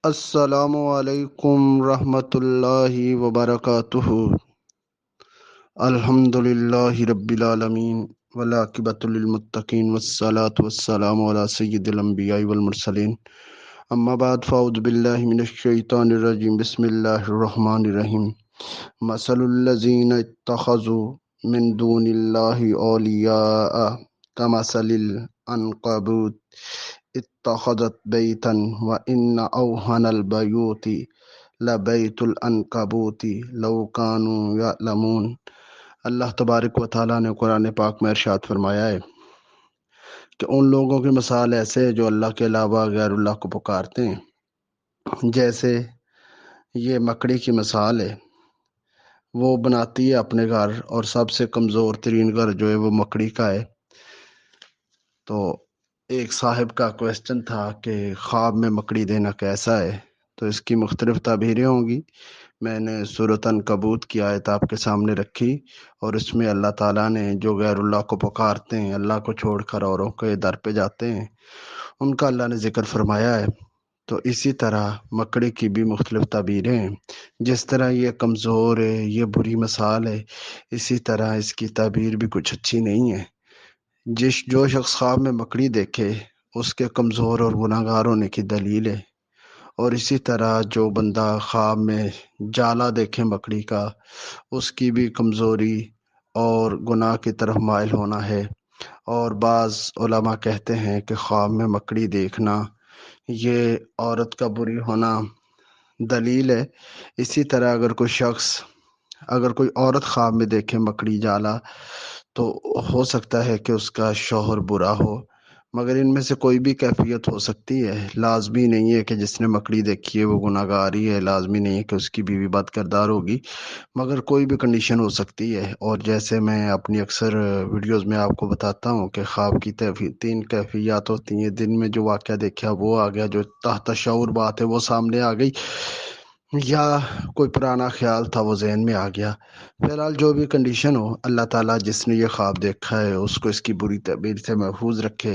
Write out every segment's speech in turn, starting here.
السلام علیکم رحمۃ اللہ وبرکاتہ۔ الحمد للہ رب العالمین والعاقبۃ للمتقین والصلاة والسلام علی سید الانبیاء والمرسلین، اما بعد فاعوذ باللہ من الشیطان الرجیم، بسم اللہ الرحمن الرحیم۔ مثل الذین اتخذوا من دون اللہ اولیاء کمثل العنکبوت اتخذت بیتا وان اوہن البیوت لبیت العنکبوت لو کانوا یعلمون۔ اللہ تبارک و تعالیٰ نے قرآن پاک میں ارشاد فرمایا ہے کہ ان لوگوں کی مثال ایسے ہے جو اللہ کے علاوہ غیر اللہ کو پکارتے ہیں، جیسے یہ مکڑی کی مثال ہے۔ وہ بناتی ہے اپنے گھر، اور سب سے کمزور ترین گھر جو ہے وہ مکڑی کا ہے۔ تو ایک صاحب کا کویسچن تھا کہ خواب میں مکڑی دینا کیسا ہے، تو اس کی مختلف تعبیریں ہوں گی۔ میں نے سورۃ عنکبوت کی آیت آپ کے سامنے رکھی، اور اس میں اللہ تعالیٰ نے جو غیر اللہ کو پکارتے ہیں، اللہ کو چھوڑ کر اوروں کے در پہ جاتے ہیں، ان کا اللہ نے ذکر فرمایا ہے۔ تو اسی طرح مکڑی کی بھی مختلف تعبیریں ہیں۔ جس طرح یہ کمزور ہے، یہ بری مثال ہے، اسی طرح اس کی تعبیر بھی کچھ اچھی نہیں ہے۔ جو شخص خواب میں مکڑی دیکھے، اس کے کمزور اور گناہ گار ہونے کی دلیل ہے۔ اور اسی طرح جو بندہ خواب میں جالا دیکھے مکڑی کا، اس کی بھی کمزوری اور گناہ کی طرف مائل ہونا ہے۔ اور بعض علماء کہتے ہیں کہ خواب میں مکڑی دیکھنا یہ عورت کا بری ہونا دلیل ہے۔ اسی طرح اگر کوئی عورت خواب میں دیکھے مکڑی جالا، تو ہو سکتا ہے کہ اس کا شوہر برا ہو، مگر ان میں سے کوئی بھی کیفیت ہو سکتی ہے۔ لازمی نہیں ہے کہ جس نے مکڑی دیکھی ہے وہ گناہ گار ہی ہے، لازمی نہیں ہے کہ اس کی بیوی بد کردار ہوگی، مگر کوئی بھی کنڈیشن ہو سکتی ہے۔ اور جیسے میں اپنی اکثر ویڈیوز میں آپ کو بتاتا ہوں کہ خواب کی تین کیفیات ہوتی ہیں۔ دن میں جو واقعہ دیکھا وہ آ گیا، جو تحت شعور بات ہے وہ سامنے آ گئی، یا کوئی پرانا خیال تھا وہ ذہن میں آ گیا۔ بہرحال جو بھی کنڈیشن ہو، اللہ تعالیٰ جس نے یہ خواب دیکھا ہے اس کو اس کی بری تعبیر سے محفوظ رکھے،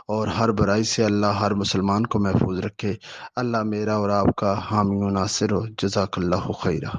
اور ہر برائی سے اللہ ہر مسلمان کو محفوظ رکھے۔ اللہ میرا اور آپ کا حامی و ناصر ہو۔ جزاک اللہ خیرہ۔